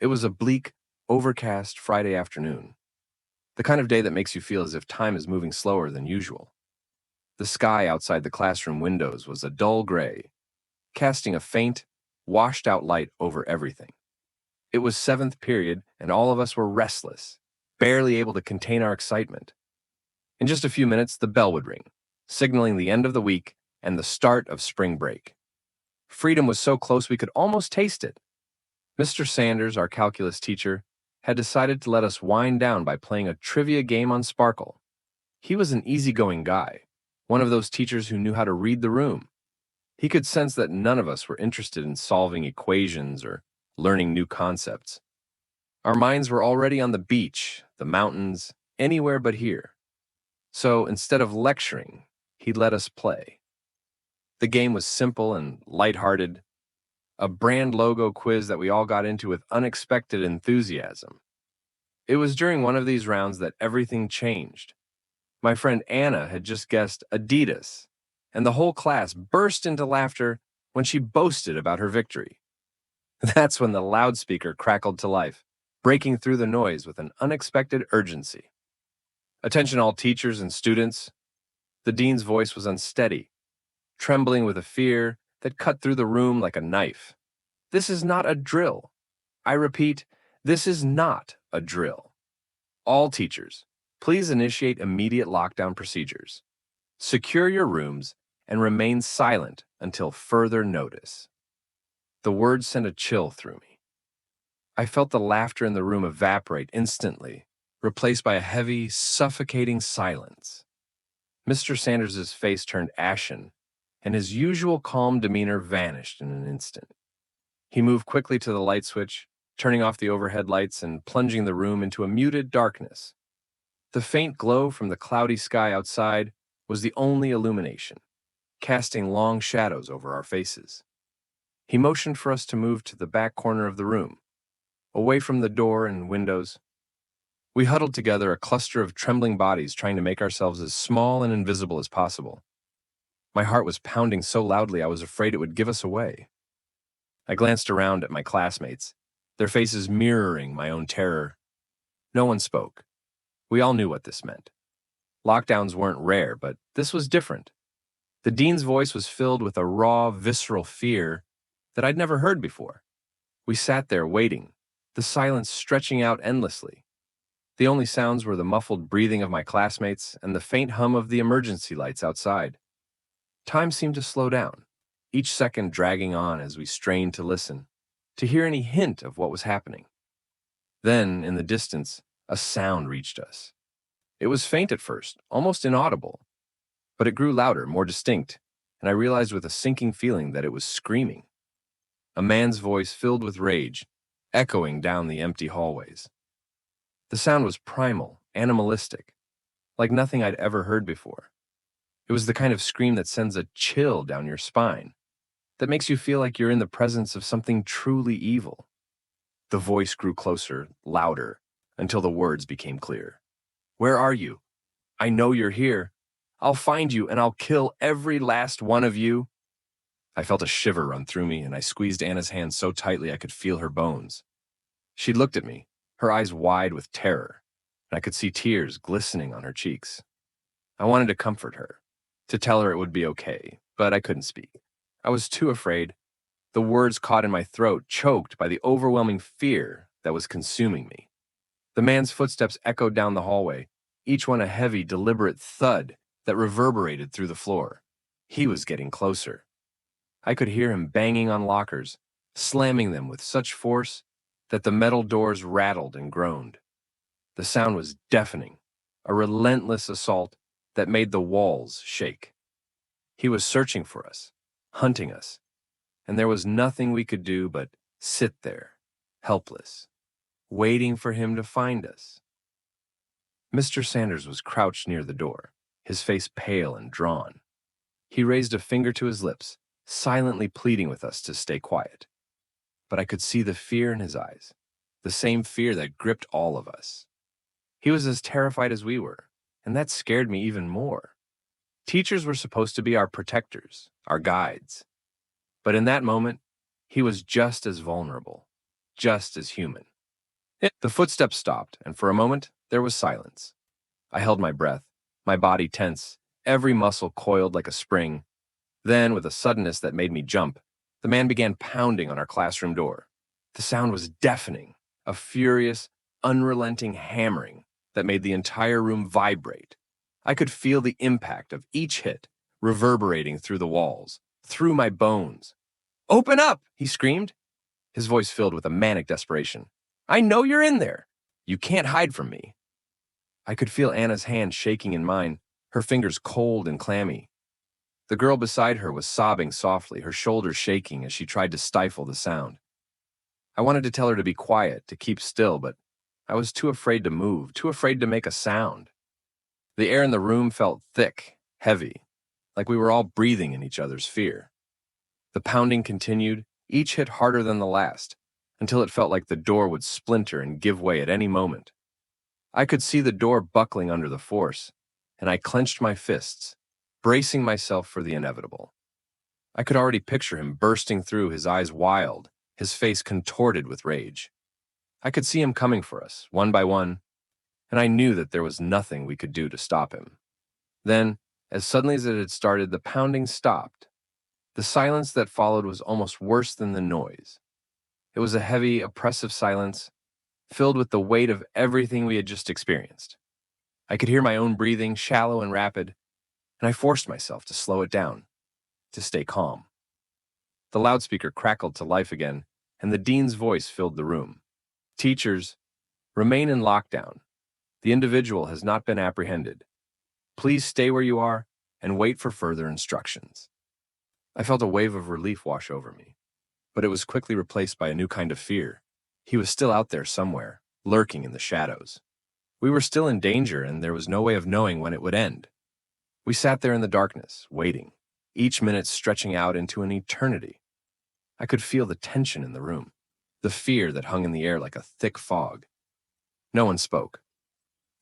It was a bleak, overcast Friday afternoon, the kind of day that makes you feel as if time is moving slower than usual. The sky outside the classroom windows was a dull gray, casting a faint, washed-out light over everything. It was seventh period, and all of us were restless, barely able to contain our excitement. In just a few minutes, the bell would ring, signaling the end of the week and the start of spring break. Freedom was so close we could almost taste it. Mr. Sanders, our calculus teacher, had decided to let us wind down by playing a trivia game on Sparkle. He was an easygoing guy, one of those teachers who knew how to read the room. He could sense that none of us were interested in solving equations or learning new concepts. Our minds were already on the beach, the mountains, anywhere but here. So instead of lecturing, he let us play. The game was simple and lighthearted, a brand logo quiz that we all got into with unexpected enthusiasm. It was during one of these rounds that everything changed. My friend Anna had just guessed Adidas, and the whole class burst into laughter when she boasted about her victory. That's when the loudspeaker crackled to life, breaking through the noise with an unexpected urgency. Attention all teachers and students. The dean's voice was unsteady, trembling with a fear that cut through the room like a knife. This is not a drill. I repeat, this is not a drill. All teachers, please initiate immediate lockdown procedures. Secure your rooms and remain silent until further notice. The words sent a chill through me. I felt the laughter in the room evaporate instantly, replaced by a heavy, suffocating silence. Mr. Sanders's face turned ashen, and his usual calm demeanor vanished in an instant. He moved quickly to the light switch, turning off the overhead lights and plunging the room into a muted darkness. The faint glow from the cloudy sky outside was the only illumination, casting long shadows over our faces. He motioned for us to move to the back corner of the room, away from the door and windows. We huddled together, a cluster of trembling bodies, trying to make ourselves as small and invisible as possible. My heart was pounding so loudly I was afraid it would give us away. I glanced around at my classmates, their faces mirroring my own terror. No one spoke. We all knew what this meant. Lockdowns weren't rare, but this was different. The dean's voice was filled with a raw, visceral fear that I'd never heard before. We sat there waiting, the silence stretching out endlessly. The only sounds were the muffled breathing of my classmates and the faint hum of the emergency lights outside. Time seemed to slow down, each second dragging on as we strained to listen, to hear any hint of what was happening. Then, in the distance, a sound reached us. It was faint at first, almost inaudible, but it grew louder, more distinct, and I realized with a sinking feeling that it was screaming. A man's voice filled with rage, echoing down the empty hallways. The sound was primal, animalistic, like nothing I'd ever heard before. It was the kind of scream that sends a chill down your spine, that makes you feel like you're in the presence of something truly evil. The voice grew closer, louder, until the words became clear. "Where are you? I know you're here. I'll find you and I'll kill every last one of you." I felt a shiver run through me, and I squeezed Anna's hand so tightly I could feel her bones. She looked at me, her eyes wide with terror, and I could see tears glistening on her cheeks. I wanted to comfort her, to tell her it would be okay, but I couldn't speak. I was too afraid. The words caught in my throat, choked by the overwhelming fear that was consuming me. The man's footsteps echoed down the hallway, each one a heavy, deliberate thud that reverberated through the floor. He was getting closer. I could hear him banging on lockers, slamming them with such force that the metal doors rattled and groaned. The sound was deafening, a relentless assault that made the walls shake. He was searching for us, hunting us, and there was nothing we could do but sit there, helpless, waiting for him to find us. Mr. Sanders was crouched near the door, his face pale and drawn. He raised a finger to his lips, silently pleading with us to stay quiet. But I could see the fear in his eyes, the same fear that gripped all of us. He was as terrified as we were, and that scared me even more. Teachers were supposed to be our protectors, our guides. But in that moment, he was just as vulnerable, just as human. The footsteps stopped, and for a moment, there was silence. I held my breath, my body tense, every muscle coiled like a spring. Then, with a suddenness that made me jump, the man began pounding on our classroom door. The sound was deafening, a furious, unrelenting hammering that made the entire room vibrate. I could feel the impact of each hit reverberating through the walls, through my bones. "Open up!" he screamed, his voice filled with a manic desperation. "I know you're in there. You can't hide from me." I could feel Anna's hand shaking in mine, her fingers cold and clammy. The girl beside her was sobbing softly, her shoulders shaking as she tried to stifle the sound. I wanted to tell her to be quiet, to keep still, but I was too afraid to move, too afraid to make a sound. The air in the room felt thick, heavy, like we were all breathing in each other's fear. The pounding continued, each hit harder than the last, until it felt like the door would splinter and give way at any moment. I could see the door buckling under the force, and I clenched my fists, bracing myself for the inevitable. I could already picture him bursting through, his eyes wild, his face contorted with rage. I could see him coming for us, one by one, and I knew that there was nothing we could do to stop him. Then, as suddenly as it had started, the pounding stopped. The silence that followed was almost worse than the noise. It was a heavy, oppressive silence, filled with the weight of everything we had just experienced. I could hear my own breathing, shallow and rapid, and I forced myself to slow it down, to stay calm. The loudspeaker crackled to life again, and the dean's voice filled the room. "Teachers, remain in lockdown. The individual has not been apprehended. Please stay where you are and wait for further instructions." I felt a wave of relief wash over me, but it was quickly replaced by a new kind of fear. He was still out there somewhere, lurking in the shadows. We were still in danger, and there was no way of knowing when it would end. We sat there in the darkness, waiting, each minute stretching out into an eternity. I could feel the tension in the room, the fear that hung in the air like a thick fog. No one spoke.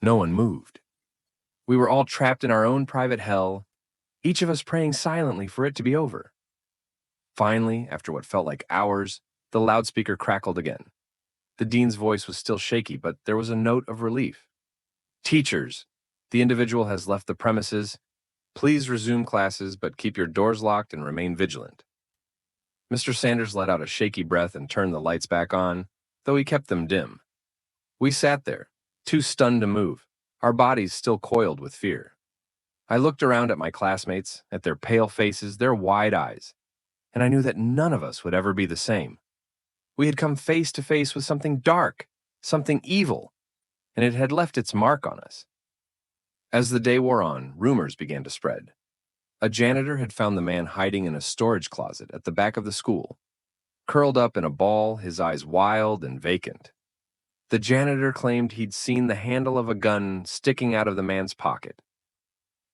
No one moved. We were all trapped in our own private hell, each of us praying silently for it to be over. Finally, after what felt like hours, the loudspeaker crackled again. The dean's voice was still shaky, but there was a note of relief. "Teachers, the individual has left the premises. Please resume classes, but keep your doors locked and remain vigilant." Mr. Sanders let out a shaky breath and turned the lights back on, though he kept them dim. We sat there, too stunned to move, our bodies still coiled with fear. I looked around at my classmates, at their pale faces, their wide eyes, and I knew that none of us would ever be the same. We had come face to face with something dark, something evil, and it had left its mark on us. As the day wore on, rumors began to spread. A janitor had found the man hiding in a storage closet at the back of the school, curled up in a ball, his eyes wild and vacant. The janitor claimed he'd seen the handle of a gun sticking out of the man's pocket.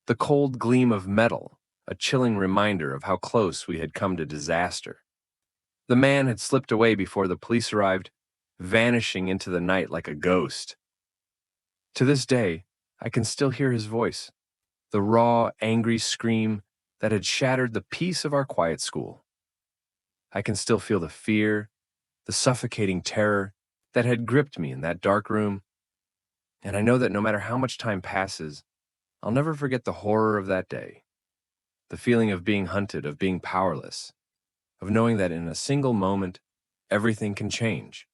The cold gleam of metal, a chilling reminder of how close we had come to disaster. The man had slipped away before the police arrived, vanishing into the night like a ghost. To this day, I can still hear his voice, the raw, angry scream that had shattered the peace of our quiet school. I can still feel the fear, the suffocating terror that had gripped me in that dark room, and I know that no matter how much time passes, I'll never forget the horror of that day, the feeling of being hunted, of being powerless, of knowing that in a single moment, everything can change.